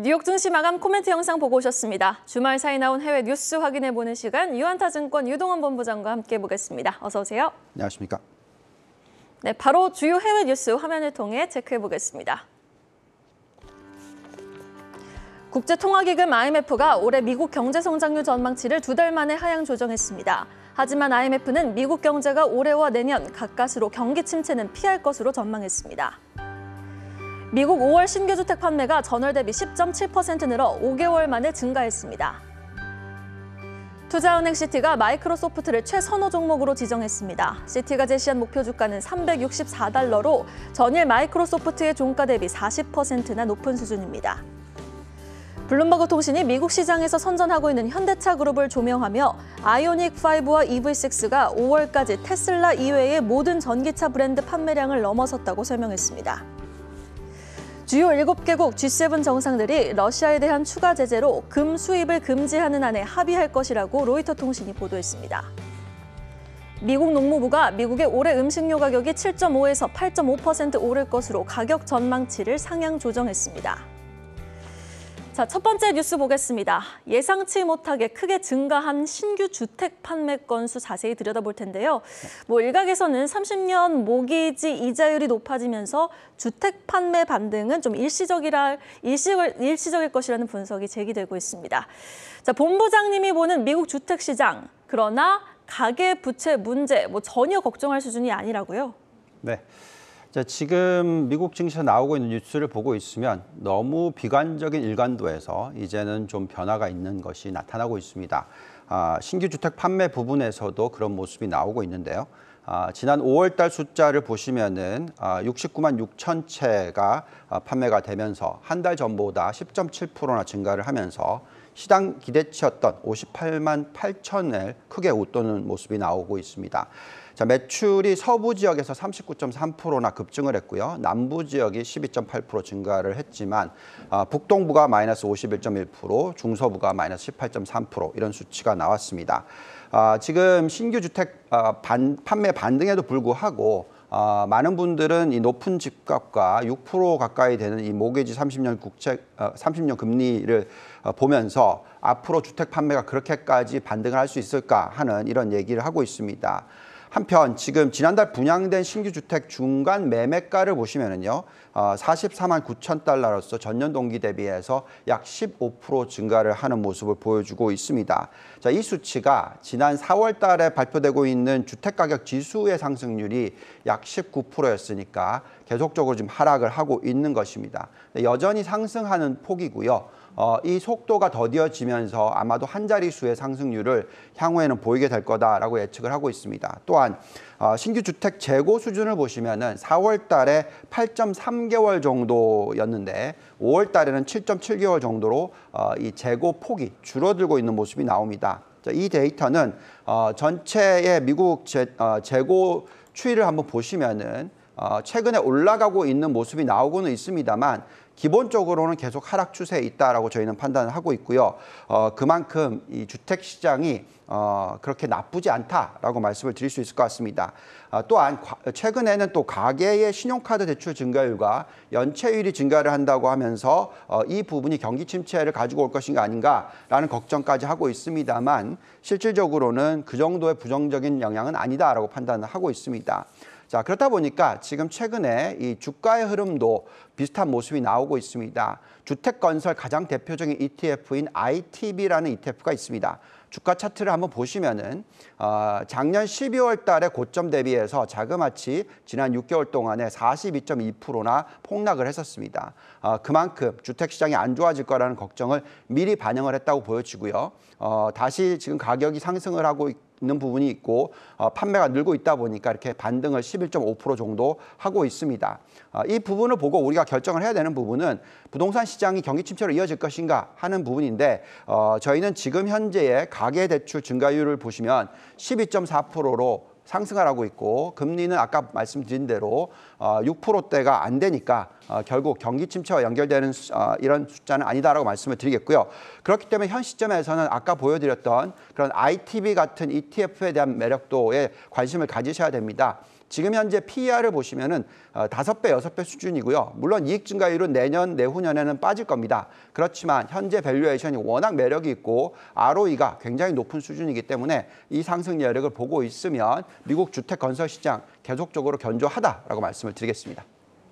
뉴욕 증시 마감 코멘트 영상 보고 오셨습니다. 주말 사이 나온 해외 뉴스 확인해보는 시간 유한타증권 유동원 본부장과 함께 보겠습니다. 어서 오세요. 안녕하십니까. 네, 바로 주요 해외 뉴스 화면을 통해 체크해보겠습니다. 국제통화기금 IMF가 올해 미국 경제성장률 전망치를 2달 만에 하향 조정했습니다. 하지만 IMF는 미국 경제가 올해와 내년 가까스로 경기 침체는 피할 것으로 전망했습니다. 미국 5월 신규 주택 판매가 전월 대비 10.7% 늘어 5개월 만에 증가했습니다. 투자은행 시티가 마이크로소프트를 최선호 종목으로 지정했습니다. 시티가 제시한 목표 주가는 $364로 전일 마이크로소프트의 종가 대비 40%나 높은 수준입니다. 블룸버그 통신이 미국 시장에서 선전하고 있는 현대차 그룹을 조명하며 아이오닉5와 EV6가 5월까지 테슬라 이외의 모든 전기차 브랜드 판매량을 넘어섰다고 설명했습니다. 주요 7개국 G7 정상들이 러시아에 대한 추가 제재로 금 수입을 금지하는 안에 합의할 것이라고 로이터 통신이 보도했습니다. 미국 농무부가 미국의 올해 음식료 가격이 7.5에서 8.5% 오를 것으로 가격 전망치를 상향 조정했습니다. 자, 첫 번째 뉴스 보겠습니다. 예상치 못하게 크게 증가한 신규 주택 판매 건수 자세히 들여다볼 텐데요. 일각에서는 30년 모기지 이자율이 높아지면서 주택 판매 반등은 좀 일시적일 것이라는 분석이 제기되고 있습니다. 자, 본부장님이 보는 미국 주택 시장, 그러나 가계 부채 문제 전혀 걱정할 수준이 아니라고요? 네. 자, 지금 미국 증시에서 나오고 있는 뉴스를 보고 있으면 너무 비관적인 일관도에서 이제는 좀 변화가 있는 것이 나타나고 있습니다. 신규 주택 판매 부분에서도 그런 모습이 나오고 있는데요. 지난 5월 달 숫자를 보시면은 69만 6천 채가 판매가 되면서 한 달 전보다 10.7%나 증가를 하면서 시장 기대치였던 58만 8천을 크게 웃도는 모습이 나오고 있습니다. 자, 매출이 서부 지역에서 39.3%나 급증을 했고요. 남부 지역이 12.8% 증가를 했지만 북동부가 마이너스 51.1%, 중서부가 마이너스 18.3% 이런 수치가 나왔습니다. 지금 신규 주택 판매 반등에도 불구하고 많은 분들은 이 높은 집값과 6% 가까이 되는 이 모기지 30년 금리를 보면서 앞으로 주택 판매가 그렇게까지 반등을 할 수 있을까 하는 이런 얘기를 하고 있습니다. 한편 지금 지난달 분양된 신규 주택 중간 매매가를 보시면은요, 44만 9천 달러로서 전년 동기 대비해서 약 15% 증가를 하는 모습을 보여주고 있습니다. 자, 이 수치가 지난 4월 달에 발표되고 있는 주택 가격 지수의 상승률이 약 19%였으니까 계속적으로 지금 하락을 하고 있는 것입니다. 여전히 상승하는 폭이고요. 이 속도가 더뎌지면서 아마도 한 자릿수의 상승률을 향후에는 보이게 될 거다라고 예측을 하고 있습니다. 또한 신규 주택 재고 수준을 보시면은 4월 달에 8.3개월 정도였는데 5월 달에는 7.7개월 정도로 이 재고 폭이 줄어들고 있는 모습이 나옵니다. 자, 이 데이터는 전체의 미국 재고 추이를 한번 보시면은 최근에 올라가고 있는 모습이 나오고는 있습니다만 기본적으로는 계속 하락 추세에 있다라고 저희는 판단을 하고 있고요. 그만큼 이 주택 시장이 그렇게 나쁘지 않다라고 말씀을 드릴 수 있을 것 같습니다. 또한 최근에는 또 가계의 신용카드 대출 증가율과 연체율이 증가를 한다고 하면서 이 부분이 경기 침체를 가지고 올 것인가 아닌가라는 걱정까지 하고 있습니다만 실질적으로는 그 정도의 부정적인 영향은 아니다라고 판단을 하고 있습니다. 자, 그렇다 보니까 지금 최근에 이 주가의 흐름도 비슷한 모습이 나오고 있습니다. 주택 건설 가장 대표적인 ETF인 ITB라는 ETF가 있습니다. 주가 차트를 한번 보시면은 작년 12월 달에 고점 대비해서 자그마치 지난 6개월 동안에 42.2%나 폭락을 했었습니다. 그만큼 주택 시장이 안 좋아질 거라는 걱정을 미리 반영을 했다고 보여지고요. 다시 지금 가격이 상승을 하고 있는 부분이 있고 판매가 늘고 있다 보니까 이렇게 반등을 11.5% 정도 하고 있습니다. 이 부분을 보고 우리가 결정을 해야 되는 부분은 부동산 시장이 경기 침체로 이어질 것인가 하는 부분인데 저희는 지금 현재의 가계대출 증가율을 보시면 12.4%로 상승을 하고 있고 금리는 아까 말씀드린 대로 6%대가 안 되니까 결국 경기 침체와 연결되는 이런 숫자는 아니다라고 말씀을 드리겠고요. 그렇기 때문에 현 시점에서는 아까 보여드렸던 그런 ITB 같은 ETF에 대한 매력도에 관심을 가지셔야 됩니다. 지금 현재 PER을 보시면은 5배, 6배 수준이고요. 물론 이익 증가율은 내년, 내후년에는 빠질 겁니다. 그렇지만 현재 밸류에이션이 워낙 매력이 있고 ROE가 굉장히 높은 수준이기 때문에 이 상승 여력을 보고 있으면 미국 주택 건설 시장 계속적으로 견조하다라고 말씀을 드리겠습니다.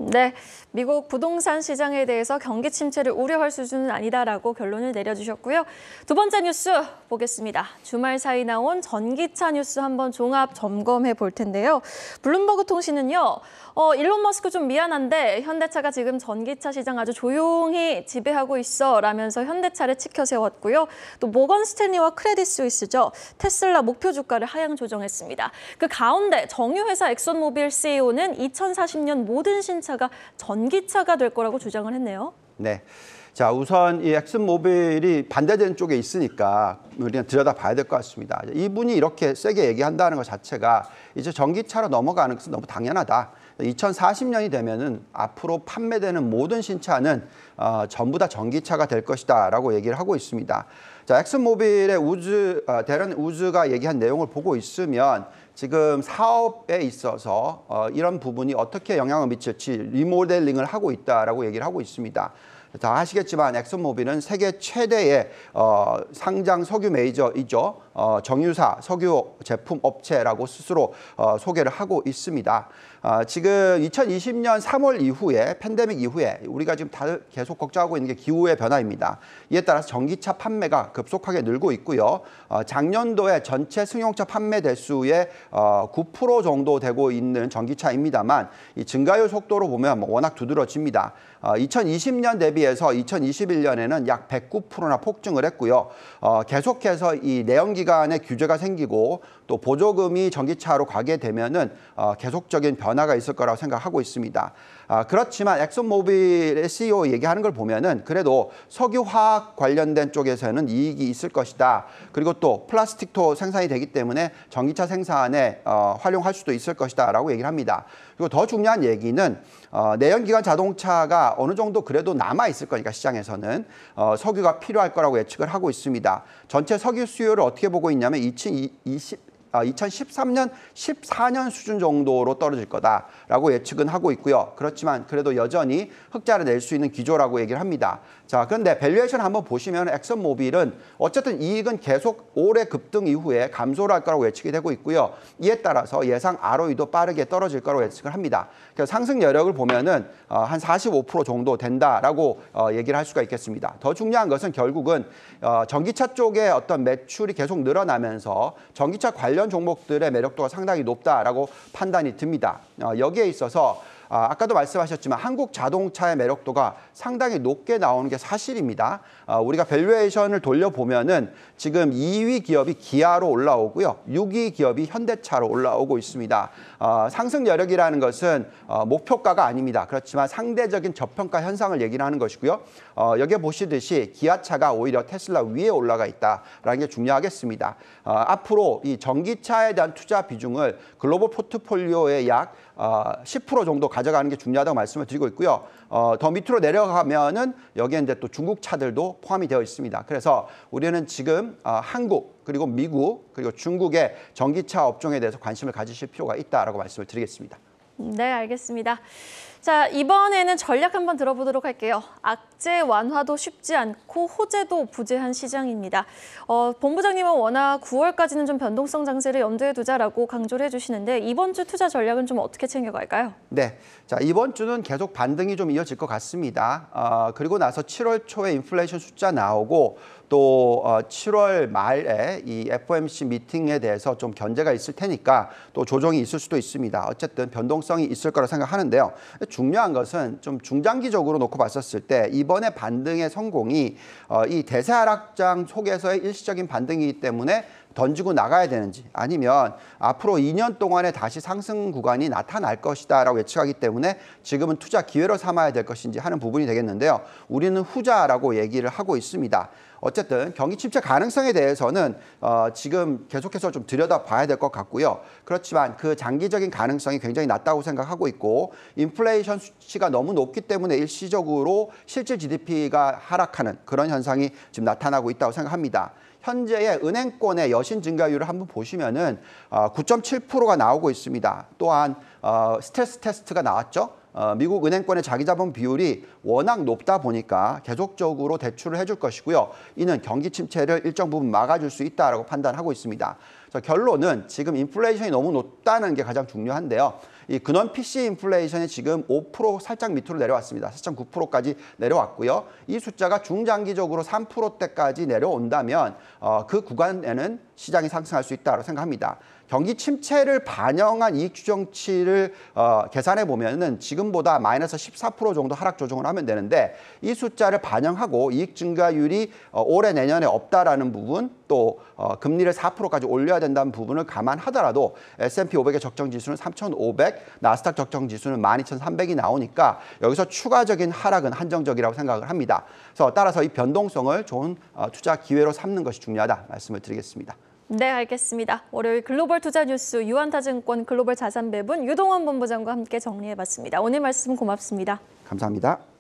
네, 미국 부동산 시장에 대해서 경기 침체를 우려할 수준은 아니다라고 결론을 내려주셨고요. 두 번째 뉴스 보겠습니다. 주말 사이 나온 전기차 뉴스 한번 종합 점검해 볼 텐데요. 블룸버그 통신은요. 일론 머스크 좀 미안한데 현대차가 지금 전기차 시장 아주 조용히 지배하고 있어 라면서 현대차를 치켜 세웠고요. 또 모건 스탠리와 크레딧 스위스죠. 테슬라 목표 주가를 하향 조정했습니다. 그 가운데 정유회사 엑선모빌 CEO는 2040년 모든 신차가 전기차가 될 거라고 주장을 했네요. 네. 자, 우선 이 엑슨모빌이 반대되는 쪽에 있으니까 우리가 들여다봐야 될 것 같습니다. 이분이 이렇게 세게 얘기한다는 것 자체가 이제 전기차로 넘어가는 것은 너무 당연하다. 2040년이 되면은 앞으로 판매되는 모든 신차는 전부 다 전기차가 될 것이다라고 얘기를 하고 있습니다. 자, 엑슨모빌의 데런 우즈가 얘기한 내용을 보고 있으면 지금 사업에 있어서 이런 부분이 어떻게 영향을 미칠지 리모델링을 하고 있다라고 얘기를 하고 있습니다. 다 아시겠지만 엑슨모빌은 세계 최대의 상장 석유 메이저이죠. 정유사 석유 제품 업체라고 스스로 소개를 하고 있습니다. 지금 2020년 3월 이후에 팬데믹 이후에 우리가 지금 다들 계속 걱정하고 있는 게 기후의 변화입니다. 이에 따라서 전기차 판매가 급속하게 늘고 있고요. 작년도에 전체 승용차 판매 대수의 9% 정도 되고 있는 전기차입니다만 이 증가율 속도로 보면 워낙 두드러집니다. 2020년 대비해서 2021년에는 약 109%나 폭증을 했고요. 계속해서 이 내연기관의 규제가 생기고 또 보조금이 전기차로 가게 되면은 계속적인 변화가 있을 거라고 생각하고 있습니다. 그렇지만 엑슨모빌의 CEO 얘기하는 걸 보면은 그래도 석유화학 관련된 쪽에서는 이익이 있을 것이다. 그리고 또 플라스틱도 생산이 되기 때문에 전기차 생산에 활용할 수도 있을 것이다라고 얘기를 합니다. 그리고 더 중요한 얘기는 내연기관 자동차가 어느 정도 그래도 남아 있을 거니까 시장에서는 석유가 필요할 거라고 예측을 하고 있습니다. 전체 석유 수요를 어떻게 보고 있냐면 2013년, 14년 수준 정도로 떨어질 거다라고 예측은 하고 있고요. 그렇지만 그래도 여전히 흑자를 낼 수 있는 기조라고 얘기를 합니다. 자, 그런데 밸류에이션 한번 보시면 엑슨모빌은 어쨌든 이익은 계속 올해 급등 이후에 감소를 할 거라고 예측이 되고 있고요. 이에 따라서 예상 ROE도 빠르게 떨어질 거라고 예측을 합니다. 그래서 상승 여력을 보면은 한 45% 정도 된다라고 얘기를 할 수가 있겠습니다. 더 중요한 것은 결국은 전기차 쪽에 어떤 매출이 계속 늘어나면서 전기차 관련 종목들의 매력도가 상당히 높다라고 판단이 듭니다. 여기에 있어서 아까도 말씀하셨지만 한국 자동차의 매력도가 상당히 높게 나오는 게 사실입니다. 우리가 밸류에이션을 돌려보면은 지금 2위 기업이 기아로 올라오고요. 6위 기업이 현대차로 올라오고 있습니다. 상승 여력이라는 것은 목표가가 아닙니다. 그렇지만 상대적인 저평가 현상을 얘기를 하는 것이고요. 여기에 보시듯이 기아차가 오히려 테슬라 위에 올라가 있다라는 게 중요하겠습니다. 앞으로 이 전기차에 대한 투자 비중을 글로벌 포트폴리오의 약 10% 정도 가져가는 게 중요하다고 말씀을 드리고 있고요. 더 밑으로 내려가면은 여기에 이제 또 중국 차들도 포함이 되어 있습니다. 그래서 우리는 지금 한국 그리고 미국 그리고 중국의 전기차 업종에 대해서 관심을 가지실 필요가 있다라고 말씀을 드리겠습니다. 네, 알겠습니다. 자, 이번에는 전략 한번 들어보도록 할게요. 악재 완화도 쉽지 않고 호재도 부재한 시장입니다. 본부장님은 워낙 9월까지는 좀 변동성 장세를 염두에 두자라고 강조를 해주시는데 이번 주 투자 전략은 좀 어떻게 챙겨갈까요? 네, 자 이번 주는 계속 반등이 좀 이어질 것 같습니다. 그리고 나서 7월 초에 인플레이션 숫자 나오고 또 7월 말에 이 FOMC 미팅에 대해서 좀 견제가 있을 테니까 또 조정이 있을 수도 있습니다. 어쨌든 변동성이 있을 거라 생각하는데요. 중요한 것은 좀 중장기적으로 놓고 봤었을 때 이번에 반등의 성공이 이 대세 하락장 속에서의 일시적인 반등이기 때문에 던지고 나가야 되는지 아니면 앞으로 2년 동안에 다시 상승 구간이 나타날 것이다라고 예측하기 때문에 지금은 투자 기회로 삼아야 될 것인지 하는 부분이 되겠는데요. 우리는 후자라고 얘기를 하고 있습니다. 어쨌든 경기 침체 가능성에 대해서는 지금 계속해서 좀 들여다봐야 될 것 같고요. 그렇지만 그 장기적인 가능성이 굉장히 낮다고 생각하고 있고 인플레이션 수치가 너무 높기 때문에 일시적으로 실질 GDP가 하락하는 그런 현상이 지금 나타나고 있다고 생각합니다. 현재의 은행권의 여신 증가율을 한번 보시면은 9.7%가 나오고 있습니다. 또한 스트레스 테스트가 나왔죠. 미국 은행권의 자기자본 비율이 워낙 높다 보니까 계속적으로 대출을 해줄 것이고요. 이는 경기 침체를 일정 부분 막아줄 수 있다라고 판단하고 있습니다. 결론은 지금 인플레이션이 너무 높다는 게 가장 중요한데요. 이 근원 PC 인플레이션이 지금 5% 살짝 밑으로 내려왔습니다. 4.9%까지 내려왔고요. 이 숫자가 중장기적으로 3%대까지 내려온다면 그 구간에는 시장이 상승할 수 있다고 생각합니다. 경기 침체를 반영한 이익 추정치를 계산해 보면은 지금보다 마이너스 14% 정도 하락 조정을 하면 되는데 이 숫자를 반영하고 이익 증가율이 올해 내년에 없다라는 부분 또 금리를 4%까지 올려야 된다는 부분을 감안하더라도 S&P 500의 적정 지수는 3,500, 나스닥 적정 지수는 12,300이 나오니까 여기서 추가적인 하락은 한정적이라고 생각을 합니다. 그래서 따라서 이 변동성을 좋은 투자 기회로 삼는 것이 중요하다 말씀을 드리겠습니다. 네, 알겠습니다. 월요일 글로벌 투자 뉴스 유한타증권 글로벌 자산배분 유동원 본부장과 함께 정리해봤습니다. 오늘 말씀 고맙습니다. 감사합니다.